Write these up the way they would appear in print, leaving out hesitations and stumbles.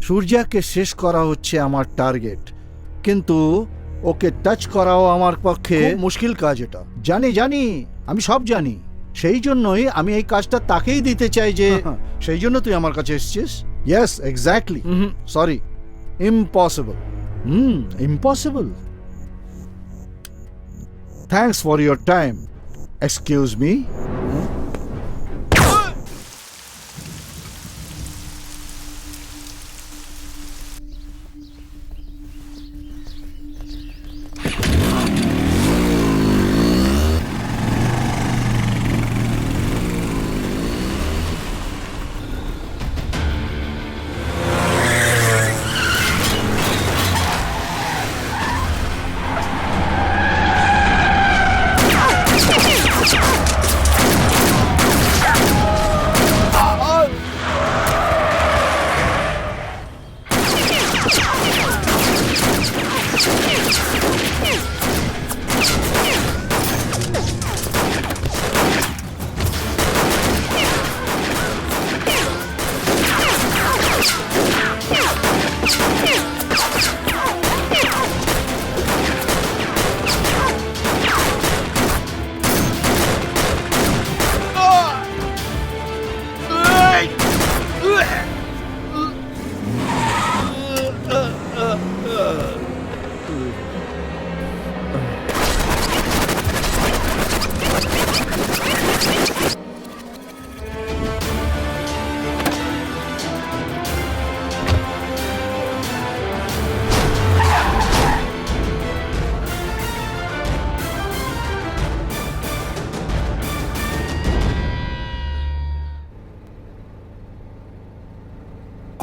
সূর্যাকে শেষ করা হচ্ছে আমার টার্গেট, কিন্তু ওকে টাচ করাও আমার পক্ষে মুশকিল কাজ। এটা জানি, আমি সব জানি। সেই জন্যই আমি এই কাজটা তাকেই দিতে চাই। যে সেই জন্য তুই আমার কাছে এসেছিস। Yes, exactly. Sorry, impossible. Impossible. Thanks for your time. Excuse me.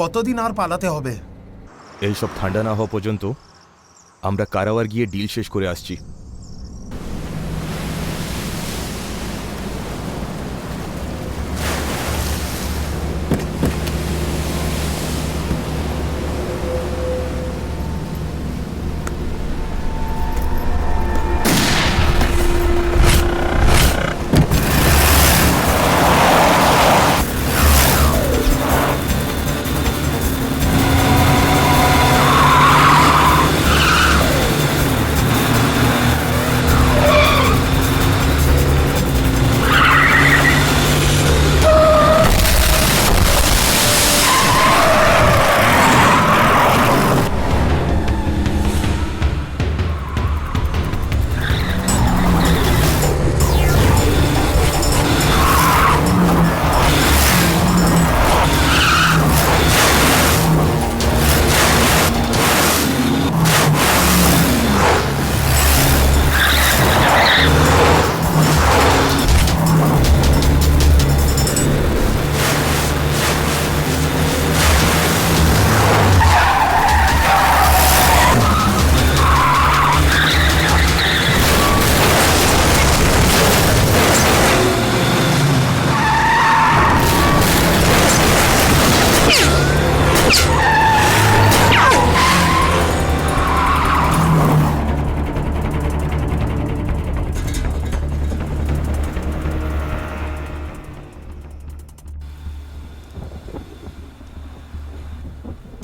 কতদিন আর পালাতে হবে? এইসব ঠান্ডা না হওয়া পর্যন্ত আমরা কারাওয়ার গিয়ে ডিল শেষ করে আসছি।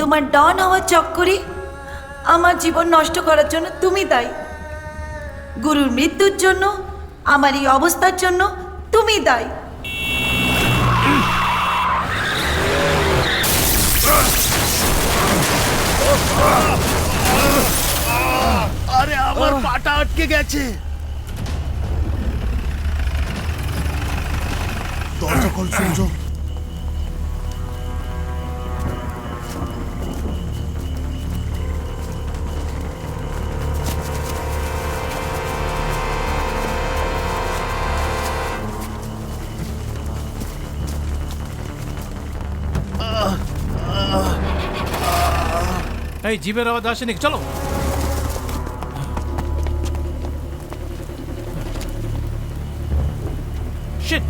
তোমার ডন হওয়ার চক্করে আমার জীবন নষ্ট করার জন্য তুমি দায়ী। গুরুর মৃত্যুর জন্য, আমার এই অবস্থার জন্য তুমি দায়ী। আরে আমার পাটা আটকে গেছে। দরজা খোল সূর্য। এই জিভের আওয়াজ আসেনি, চলো। শিট।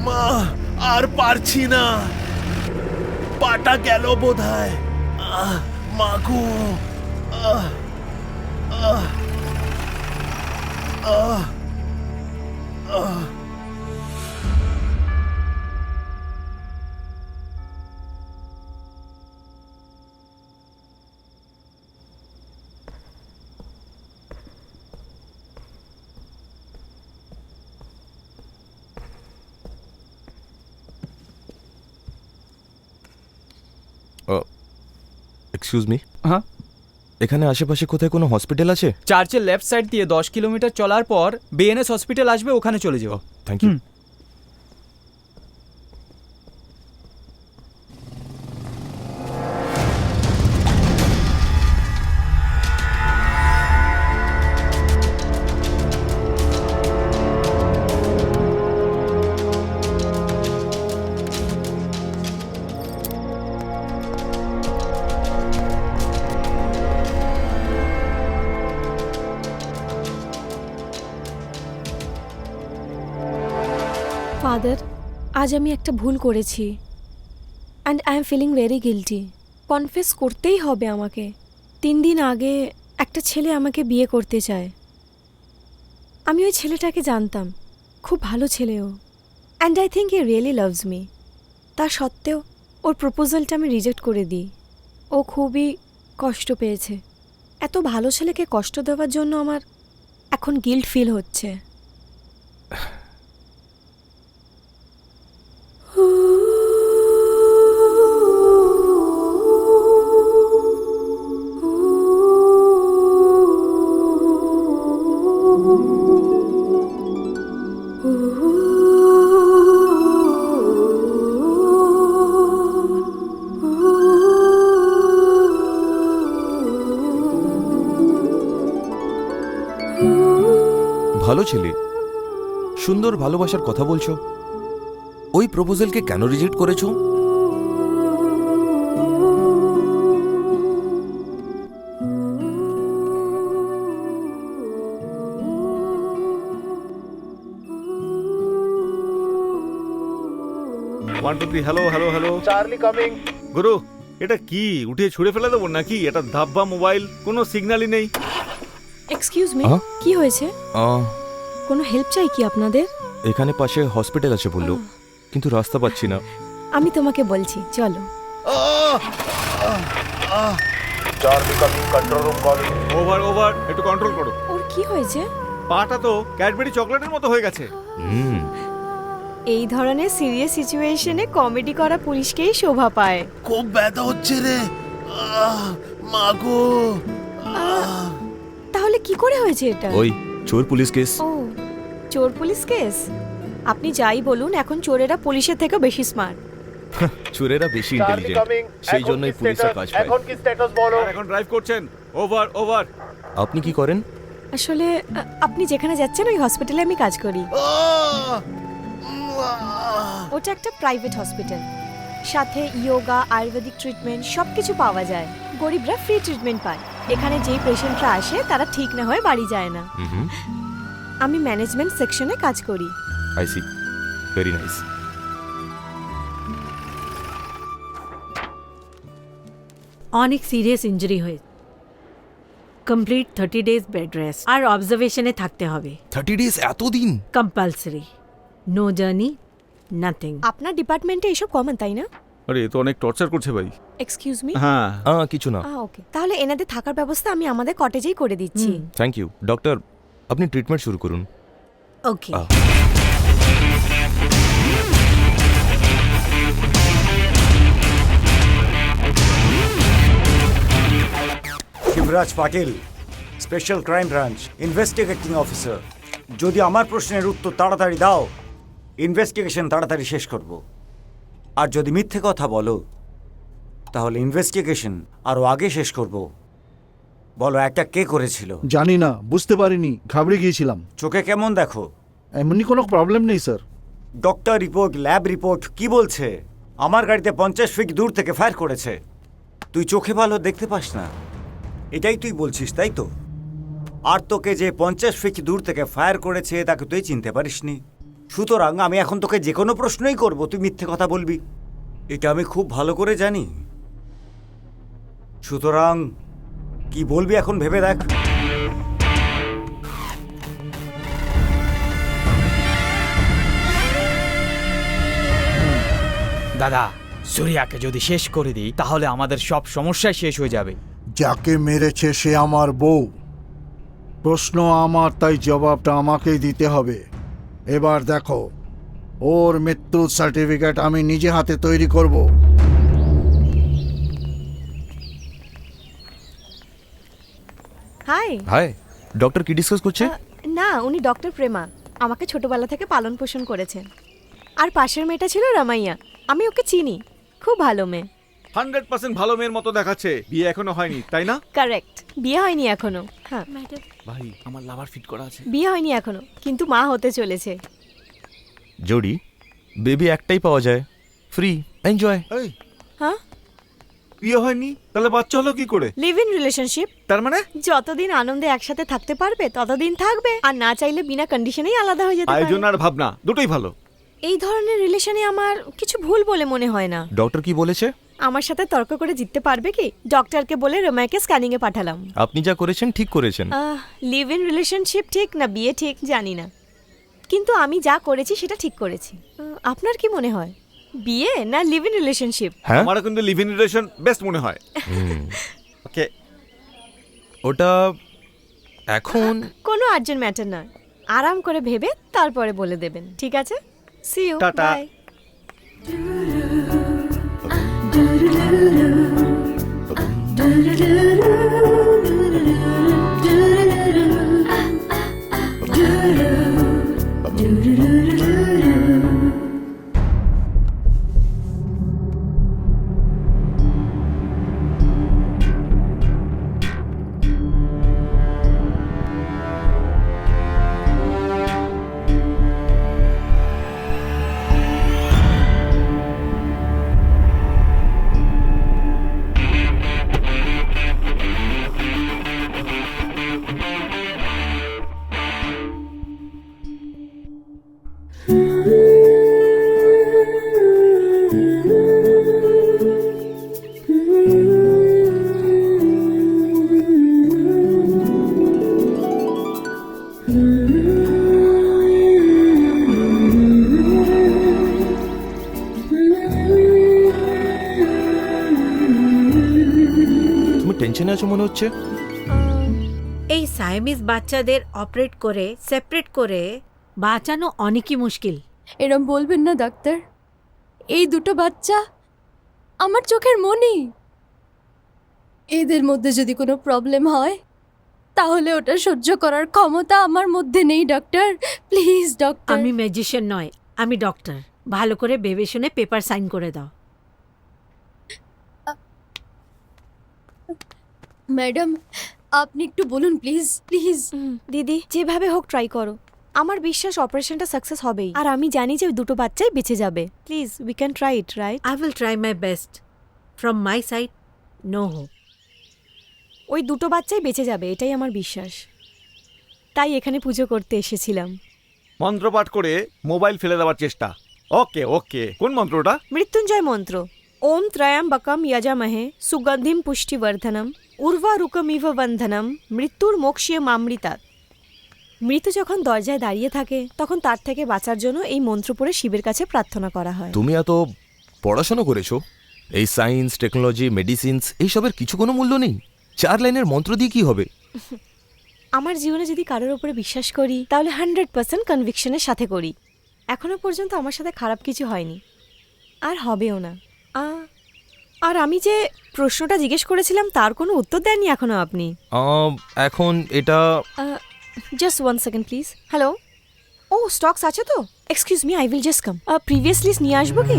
মা, আর পারছি না, পাটা গেল বোধহয়। মাগো, এক্সকিউজ মি, হ্যাঁ, এখানে আশেপাশে কোথায় কোনো হসপিটাল আছে? চার্চের লেফট সাইড দিয়ে 10 কিলোমিটার চলার পর বিএনএস হসপিটাল আসবে, ওখানে চলে যাও। Thank you. ফাদার, আজ আমি একটা ভুল করেছি and I am feeling very guilty. Confess করতেই হবে আমাকে। 3 দিন আগে একটা ছেলে আমাকে বিয়ে করতে চায়। আমি ওই ছেলেটাকে জানতাম, খুব ভালো ছেলেও, and I think he really loves me. তা সত্ত্বেও ওর প্রপোজালটা আমি রিজেক্ট করে দিই। ও খুবই কষ্ট পেয়েছে। এত ভালো ছেলেকে কষ্ট দেওয়ার জন্য আমার এখন গিল্ট ফিল হচ্ছে। ভালো ছেলে, সুন্দর ভালোবাসার কথা বলছো, ওই প্রপোজালকে কেন রিজেক্ট করেছো? One two three, hello hello hello, Charlie coming. গুরু, এটা কি উঠিয়ে ছুঁড়ে ফেলে দেবো নাকি? এটা ধাব্বা মোবাইল, কোনো সিগন্যালই নেই। এক্সকিউজ মি, হ্যাঁ? কি হয়েছে? কোনো হেল্প চাই কি আপনাদের? এখানে পাশে হসপিটাল আছে বললো, কিন্তু রাস্তা পাচ্ছি না। আমি তোমাকে বলছি, চলো। Charlie coming, control room calling. Over over, একটু কন্ট্রোল করো। ওর কি হয়েছে? পাটা তো ক্যাডবেরি চকলেটের মতো হয়ে গেছে। হুম, এই ধরনের সিরিয়াস সিচুয়েশনে কমেডি করা পুলিশকেই শোভা পায়। খুব ব্যথা হচ্ছে রে, মাগো। তাহলে কি করে হয়েছে এটা? ওই চোর পুলিশ কেস। ও, চোর পুলিশ কেস। আপনি যাই বলুন, এখন চোরেরা পুলিশের থেকে বেশি স্মার্ট। চোরেরা বেশি ইন্টেলিজেন্ট, সেই জন্যই পুলিশের কাজ পায়। এখন কি স্ট্যাটাস বলো? এখন ড্রাইভ করছেন? Over over. আপনি কি করেন? আসলে আপনি যেখানে যাচ্ছেন ওই হসপিটালে আমি কাজ করি। ওটা একটা প্রাইভেট হসপিটাল, সাথে ইয়োগা, আয়ুর্বেদিক ট্রিটমেন্ট সবকিছু পাওয়া যায়। গরিবরা ফ্রি ট্রিটমেন্ট পায়। এখানে যেই পেশেন্টরা আসে তারা ঠিক না হয়ে বাড়ি যায় না। আমি ম্যানেজমেন্ট সেকশনে কাজ করি। I see, very nice. অনেক সিরিয়াস ইনজুরি হয়েছে, কমপ্লিট 30 ডেজ বেড রেস্ট আর অবজারভেশনে থাকতে হবে। 30 ডেজ এতদিন? Compulsory, no journey, nothing. আপনার ডিপার্টমেন্টে এসব কমন, তাই না? আরে এ তো অনেক টর্চার করছে ভাই। Excuse me. হ্যাঁ, কিছু না। ওকে, তাহলে এনাদের থাকার ব্যবস্থা আমি আমাদের কটেজেই করে দিচ্ছি। Thank you. ডক্টর, আপনি ট্রিটমেন্ট শুরু করুন। Okay. Shivraj Patil, special crime branch, investigating officer. যদি আমার প্রশ্নের উত্তর তাড়াতাড়ি দাও, ইনভেস্টিগেশন তাড়াতাড়ি শেষ করব। আর যদি মিথ্যে কথা বলো, তাহলে ইনভেস্টিগেশন আরও আগে শেষ করব। বলো, একটা কে করেছিল? জানি না, বুঝতে পারিনি, ঘাবড়ে গিয়েছিলাম। চোখে কেমন দেখো? এমনি কোনো প্রবলেম নেই sir. Doctor report, lab report কি বলছে? আমার গাড়িতে 50 ফিট দূর থেকে ফায়ার করেছে। তুই চোখে ভালো দেখতে পাস না, এটাই তুই বলছিস, তাই তো? আর তোকে যে 50 ফিট দূর থেকে ফায়ার করেছে তাকে তুই চিনতে পারিসনি। সুতরাং আমি এখন তোকে যে কোনো প্রশ্নই করব, তুই মিথ্যে কথা বলবি, এটা আমি খুব ভালো করে জানি। সুতরাং কি বলবি এখন ভেবে দেখ। দাদা, সূর্যাকে যদি শেষ করে দিই তাহলে আমাদের সব সমস্যাই শেষ হয়ে যাবে। যাকে মেরেছে সে আমার বউ। প্রশ্ন আমার, তাই জবাবটা আমাকেই দিতে হবে। এবার দেখো, ওর মৃত্যুর সার্টিফিকেট আমি নিজে হাতে তৈরি করব। হাই। হাই, ডক্টর কি ডিসকাস করছে? না, উনি ডক্টর প্রেমা, আমাকে ছোটবেলা থেকে পালন পোষণ করেছেন। আর পাশের মেয়েটা ছিল রামাইয়া, আমি ওকে চিনি, খুব ভালো মেয়ে। 100% ভালো মেয়ের মতো দেখাচ্ছে, বিয়ে এখনো হয়নি তাই না? কারেক্ট, বিয়ে হয়নি এখনো। হ্যাঁ, ভাই আমার লাভার ফিট করা আছে। বিয়ে হয়নি এখনো, কিন্তু মা হতে চলেছে। জোডি বেবি একটাই পাওয়া যায়, ফ্রি, এনজয়। এই হ্যাঁ, বিয়ে হয়নি তাহলে বাচ্চা হলো কি করে? Live in relationship. তার মানে যতদিন আনন্দে একসাথে থাকতে পারবে ততদিন থাকবে, আর না চাইলে বিনা কন্ডিশনেই আলাদা হয়ে যেতে আয়োজন পারে। আর ভাবনা দুটোই ভালো। এই ধরনের রিলেশনে আমার কিছু ভুল বলে মনে হয় না। ডক্টর কি বলেছে? আমার সাথে তর্ক করে জিততে পারবে কি? ডক্টরকে বলে রোমাকে স্ক্যানিং এ পাঠালাম। আপনি যা করেছেন ঠিক করেছেন। লিভ ইন রিলেশনশিপ ঠিক না বিয়ে ঠিক জানি না, কিন্তু আমি যা করেছি সেটা ঠিক করেছি। আপনার কি মনে হয়, বিয়ে না লিভ ইন রিলেশনশিপ? হ্যাঁ, আমার কিন্তু লিভ ইন রিলেশন বেস্ট মনে হয়। ওকে, ওটা এখন কোনো আর্জেন্ট ম্যাটার নয়, আরাম করে ভেবে তারপরে বলে দেবেন, ঠিক আছে? See you, tata. বাই। তুমি টেনশনে আছো মনে হচ্ছে। এই সায়ামিজ বাচ্চাদের অপারেট করে সেপারেট করে বাঁচানো অনেকই মুশকিল। এরম বলবেন না ডাক্তার, এই দুটো বাচ্চা আমার চোখের মনি। এদের মধ্যে যদি কোনো প্রবলেম হয় তাহলে ওটা সহ্য করার ক্ষমতা আমার মধ্যে নেই ডক্টর, প্লিজ ডক্টর। আমি ম্যাজিশিয়ান নয়, আমি ডক্টর। ভালো করে ভেবে শুনে পেপার সাইন করে দাও। ম্যাডাম আপনি একটু বলুন প্লিজ, প্লিজ। দিদি যেভাবে হোক ট্রাই করো, আমার বিশ্বাস অপারেশনটা সাকসেস হবেই, আর আমি জানি যে ওই দুটো বাচ্চাই বেঁচে যাবে। Please we can try it, right? I will try my best. From my side no hope. ওই দুটো বাচ্চাই বেঁচে যাবে, এটাই আমার বিশ্বাস। তাই এখানে পুজো করতে এসেছিলাম। মন্ত্রপাঠ করে মোবাইল ফেলে দেওয়ার চেষ্টা। ওকে ওকে, কোন মন্ত্রটা? মৃত্যুঞ্জয় মন্ত্র। ওম ত্রয়ম্বকম যজামহে সুগন্ধিম পুষ্টিবর্ধনম উর্বারুকমিভ বন্ধনম মৃত্যুর মোক্ষীয় মামৃতাৎ। মৃত্যু যখন দরজায় দাঁড়িয়ে থাকে তখন তার থেকে বাঁচার জন্য এই মন্ত্র পড়ে শিবের কাছে প্রার্থনা করা হয়। তুমি এত পড়াশোনা করেছো, এই সায়েন্স, টেকনোলজি, মেডিসিনস এইসবের কিছু কোনো মূল্য নেই। 4 লাইনের মন্ত্র দিয়ে কি হবে? আমার জীবনে যদি কারোর উপরে বিশ্বাস করি তাহলে 100% কনভিকশনের সাথে করি। এখনো পর্যন্ত আমার সাথে খারাপ কিছু হয়নি, আর হবেও না। আর আমি যে প্রশ্নটা জিজ্ঞেস করেছিলাম তার কোনো উত্তর দেননি এখনো আপনি। এখন এটা জাস্ট 1 সেকেন্ড প্লিজ। হ্যালো, ও স্টকস আছে তো? Excuse me, I will just come. Previous list নিয়ে আসবো কি?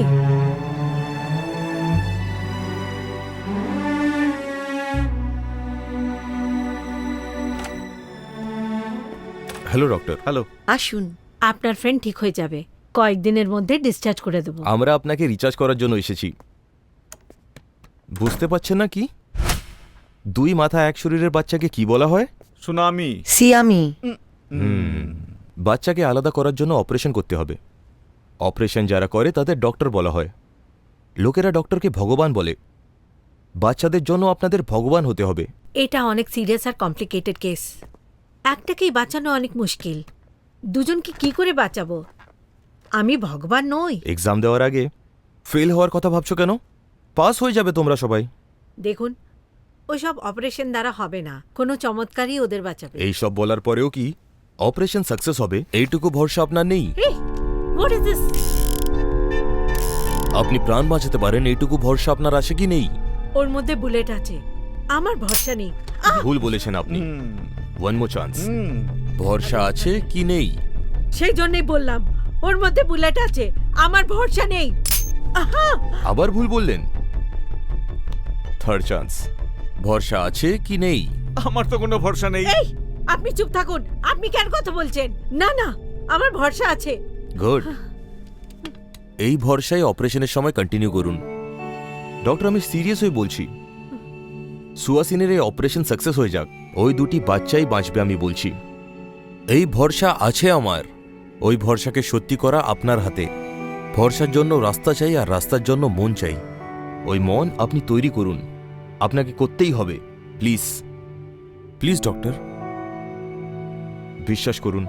Hello doctor. হ্যালো। আসুন, আপনার ফ্রেন্ড ঠিক হয়ে যাবে, কয়েকদিনের মধ্যে ডিসচার্জ করে দেবো। আমরা আপনাকে রিচার্জ করার জন্য এসেছি। বুঝতে পারছেন না কি? 2 মাথা এক শরীরের বাচ্চাকে কি বলা হয়? সুনামি। সিয়ামি। বাচ্চাকে আলাদা করার জন্য অপারেশন করতে হবে। অপারেশন যারা করে তাদের ডক্টর বলা হয়। লোকেরা ডক্টরকে ভগবান বলে। বাচ্চাদের জন্য আপনাদের ভগবান হতে হবে। এটা অনেক সিরিয়াস আর কমপ্লিকেটেড কেস। একটাকেই বাঁচানো অনেক মুশকিল, দুজনকে কি করে বাঁচাবো? আমি ভগবান নই। এক্সাম দেওয়ার আগে ফেল হওয়ার কথা ভাবছো কেন? পাস হয়ে যাবে তোমরা সবাই। দেখুন, ওইসব অপারেশন দ্বারা হবে না, কোনো চমৎকারই ওদের বাঁচাবে। এই সব বলার পরেও কি অপারেশন সাকসেস হবে এইটুকু ভরসা আপনার নেই? What is this? আপনি প্রাণ বাঁচাতে পারেন এইটুকু ভরসা আপনার আছে কি নেই? ওর মধ্যে বুলেট আছে, আমার ভরসা নেই। ভুল বলেছেন আপনি। One more chance. ভরসা আছে কি নেই? সেই জন্যই বললাম ওর মধ্যে বুলেট আছে, আমার ভরসা নেই। আহা! আবার ভুল বললেন। Third chance. ভরসা আছে কি নেই? আমার তো কোনো ভরসা নেই। এই আপনি চুপ থাকুন, আপনি কেন কথা বলছেন? না না, আমার ভরসা আছে। গুড। এই ভরসায় অপারেশনের সময় কন্টিনিউ করুন। ডক্টর, আমি সিরিয়াস হয়ে বলছি, সুহাসিনীর এই অপারেশন সাকসেস হয়ে যাক, ওই দুটি বাচ্চাই বাঁচবে আমি বলছি। এই ভরসা আছে আমার। ওই ভরসাকে সত্যি করা আপনার হাতে। ভরসার জন্য রাস্তা চাই, আর রাস্তার জন্য মন চাই। ওই মন আপনি তৈরি করুন, আপনাকে করতেই হবে। প্লিজ প্লিজ ডক্টর, বিশ্বাস করুন।